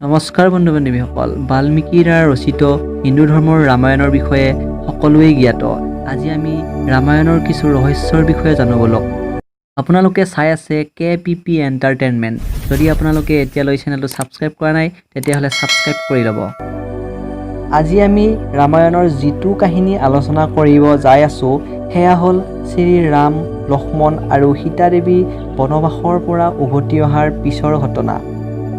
নমস্কাৰ বন্ধু বান্ধৱীসকল, বাল্মীকিৰ দ্বাৰা ৰচিত হিন্দু ধৰ্মৰ ৰামায়ণৰ বিষয়ে সকলোৱে জ্ঞাত। আজি আমি ৰামায়ণৰ কিছু ৰহস্যৰ বিষয়ে জানো বলক। আপোনালোকে চাই আছে KPP এণ্টাৰটেইনমেণ্ট। যদি আপোনালোকে এতিয়ালৈ চেনেলটো ছাবস্ক্ৰাইব কৰা নাই তেতিয়াহ'লে ছাবস্ক্ৰাইব কৰি ল'ব। আজি আমি ৰামায়ণৰ যিটো কাহিনী আলোচনা কৰিব যাই আছোঁ সেয়া হ'ল শ্ৰী ৰাম, লক্ষ্মণ আৰু সীতা দেৱী বনবাসৰ পৰা উভতি অহাৰ পিছৰ ঘটনা।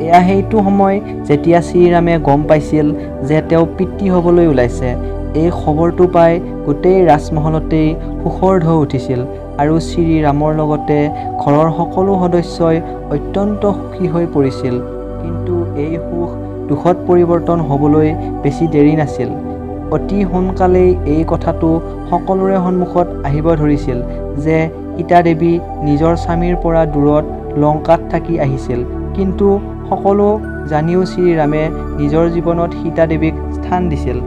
এয়া সেইটো সময় যেতিয়া শ্ৰীৰামে গম পাইছিল যে তেওঁ পিতৃ হ'বলৈ ওলাইছে। এই খবৰটো পাই গোটেই ৰাজমহলতেই সুখৰ ঢৌ উঠিছিল আৰু শ্ৰীৰামৰ লগতে ঘৰৰ সকলো সদস্যই অত্যন্ত সুখী হৈ পৰিছিল। কিন্তু এই সুখ দুখত পৰিৱৰ্তন হ'বলৈ বেছি দেৰি নাছিল। অতি সোনকালেই এই কথাটো সকলোৰে সন্মুখত আহিব ধৰিছিল যে সীতা দেৱী নিজৰ স্বামীৰ পৰা দূৰত লংকাত থাকি আহিছিল। কিন্তু সকলো জানিও শ্ৰীৰামে নিজৰ জীৱনত সীতা দেৱীক স্থান দিছিল।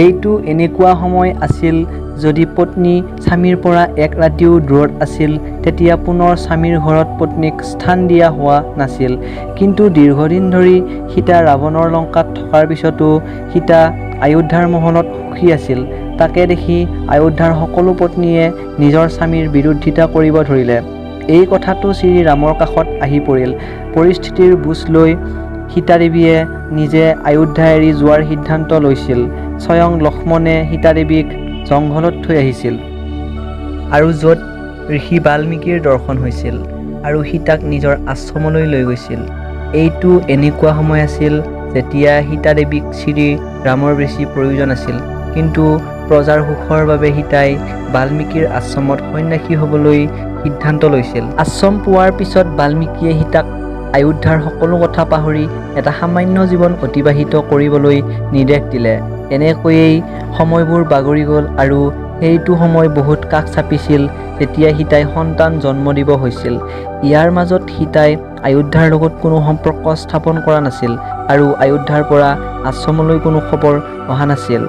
এইটো এনেকুৱা সময় আছিল যদি পত্নী স্বামীৰ পৰা এক ৰাতিও দূৰত আছিল তেতিয়া পুনৰ স্বামীৰ ঘৰত পত্নীক স্থান দিয়া হোৱা নাছিল। কিন্তু দীৰ্ঘদিন ধৰি সীতা ৰাৱণৰ লংকাত থকাৰ পিছতো সীতা অযোধ্যাৰ মহলত সুখী আছিল। তাকে দেখি অযোধ্যাৰ সকলো পত্নীয়ে নিজৰ স্বামীৰ বিৰোধিতা কৰিব ধৰিলে। এই কথাটো শ্ৰীৰামৰ কাষত আহি পৰিল। পৰিস্থিতিৰ বুজ লৈ সীতা দেৱীয়ে নিজে অযোধ্যা এৰি যোৱাৰ সিদ্ধান্ত লৈছিল। স্বয়ং লক্ষ্মণে সীতা দেৱীক জংঘলত থৈ আহিছিল আৰু য'ত ঋষি বাল্মীকিৰ দৰ্শন হৈছিল আৰু সীতাক নিজৰ আশ্ৰমলৈ লৈ গৈছিল। এইটো এনেকুৱা সময় আছিল যেতিয়া সীতা দেৱীক শ্ৰী ৰামৰ বেছি প্ৰয়োজন আছিল। কিন্তু প্ৰজাৰ সুখৰ বাবে সীতাই বাল্মীকিৰ আশ্ৰমত সন্ন্যাসী হ'বলৈ সিদ্ধান্ত লৈছিল। আশ্ৰম পোৱাৰ পিছত বাল্মীকিয়ে সীতাক অযোধ্যাৰ সকলো কথা পাহৰি এটা সামান্য জীৱন অতিবাহিত কৰিবলৈ নিৰ্দেশ দিলে। এনেকৈয়ে সময়বোৰ বাগৰি গ'ল আৰু সেইটো সময় বহুত কাষ চাপিছিল যেতিয়া সীতাই সন্তান জন্ম দিব হৈছিল। ইয়াৰ মাজত সীতাই অযোধ্যাৰ লগত কোনো সম্পৰ্ক স্থাপন কৰা নাছিল আৰু অযোধ্যাৰ পৰা আশ্ৰমলৈ কোনো খবৰ অহা নাছিল।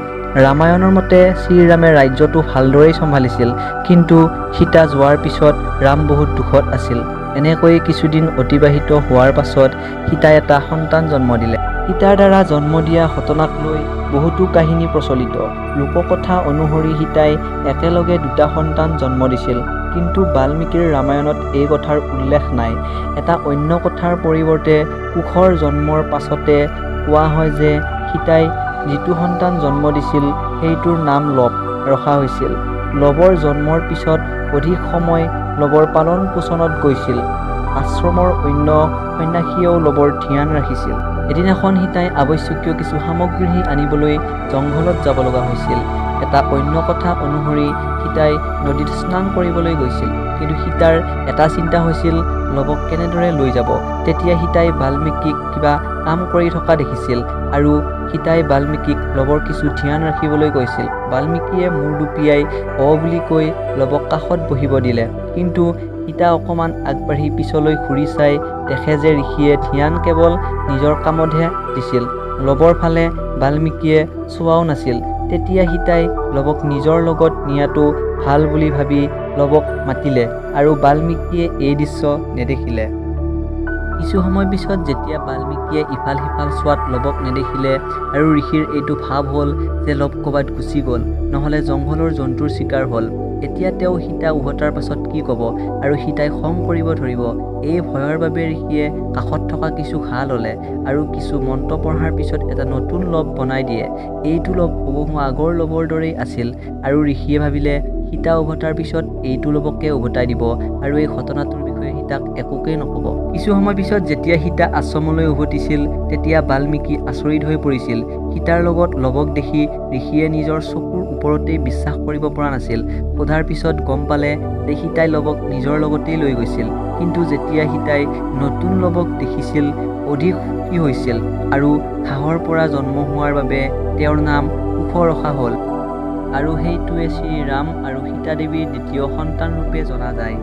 ৰামায়ণৰ মতে শ্ৰীৰামে ৰাজ্যটো ভালদৰেই চম্ভালিছিল, কিন্তু সীতা যোৱাৰ পিছত ৰাম বহুত দুখত আছিল। এনেকৈ কিছুদিন অতিবাহিত হোৱাৰ পাছত সীতাই এটা সন্তান জন্ম দিলে। সীতাৰ দ্বাৰা জন্ম দিয়া ঘটনাক লৈ বহুতো কাহিনী প্ৰচলিত। লোককথা অনুসৰি সীতাই একেলগে দুটা সন্তান জন্ম দিছিল, কিন্তু বাল্মীকিৰ ৰামায়ণত এই কথাৰ উল্লেখ নাই। এটা অন্য কথাৰ পৰিৱৰ্তে কুশৰ জন্মৰ পাছতে কোৱা হয় যে সীতাই যিটো সন্তান জন্ম দিছিল সেইটোৰ নাম লৱ ৰখা হৈছিল। লৱৰ জন্মৰ পিছত অধিক সময় লৱৰ পালন পোষণত গৈছিল। আশ্ৰমৰ অন্য সন্ন্যাসীয়েও লৱৰ ধ্যান ৰাখিছিল। এদিনাখন সীতাই আৱশ্যকীয় কিছু সামগ্ৰী আনিবলৈ জংঘলত যাব লগা হৈছিল। এটা অন্য কথা অনুসৰি সীতাই নদীত স্নান কৰিবলৈ গৈছিল, কিন্তু সীতাৰ এটা চিন্তা হৈছিল লৱক কেনেদৰে লৈ যাব। তেতিয়া সীতাই বাল্মীকিক কিবা কাম কৰি থকা দেখিছিল আৰু সীতাই বাল্মীকিক লৱৰ কিছু ধ্যান ৰাখিবলৈ কৈছিল। বাল্মীকিয়ে মূৰ দুপিয়াই বুলি কৈ লৱক কাষত বহিব দিলে, কিন্তু সীতা অকণমান আগবাঢ়ি পিছলৈ ঘূৰি চাই দেখে যে ঋষিয়ে ধ্যান কেৱল নিজৰ কামতহে দিছিল, লৱৰ ফালে বাল্মীকিয়ে চোৱাও নাছিল। তেতিয়া সীতাই লৱক নিজৰ লগত নিয়াটো ভাল বুলি ভাবি লৱক মাতিলে আৰু বাল্মীকিয়ে এই দৃশ্য নেদেখিলে। কিছু সময় পিছত যেতিয়া বাল্মীকিয়ে ইফাল সিফাল চোৱাত লৱক নেদেখিলে আৰু ঋষিৰ এইটো ভাৱ হ'ল যে লৱ ক'ৰবাত গুচি গ'ল, নহ'লে জংঘলৰ জন্তুৰ চিকাৰ হ'ল। এতিয়া তেওঁ সীতা উভতাৰ পাছত কি ক'ব আৰু সীতাই খং কৰিব ধৰিব। এই ভয়ৰ বাবে ঋষিয়ে কাষত থকা কিছু ঘাঁহ ল'লে আৰু কিছু মন্ত্ৰ পঢ়াৰ পিছত এটা নতুন লৱ বনাই দিয়ে। এইটো লৱ হুবহু আগৰ লৱৰ দৰেই আছিল আৰু ঋষিয়ে ভাবিলে সীতা উভতাৰ পিছত এইটো লৱকে উভতাই দিব আৰু এই ঘটনাটোৰ বিষয়ে সীতাক একোকেই নক'ব। কিছু সময় পিছত যেতিয়া সীতা আশ্ৰমলৈ উভতিছিল তেতিয়া বাল্মীকি আচৰিত হৈ পৰিছিল। সীতাৰ লগত লৱক দেখি ঋষিয়ে নিজৰ চকুৰ ওপৰতেই বিশ্বাস কৰিব পৰা নাছিল। সোধাৰ পিছত গম পালে যে সীতাই লৱক নিজৰ লগতেই লৈ গৈছিল। কিন্তু যেতিয়া সীতাই নতুন লৱক দেখিছিল অধিক সুখী হৈছিল আৰু ঘাঁহৰ পৰা জন্ম হোৱাৰ বাবে তেওঁৰ নাম কুশ ৰখা হ'ল আৰু সেইটোৱে শ্ৰী ৰাম আৰু সীতা দেৱীৰ দ্বিতীয় সন্তান ৰূপে জনা যায়।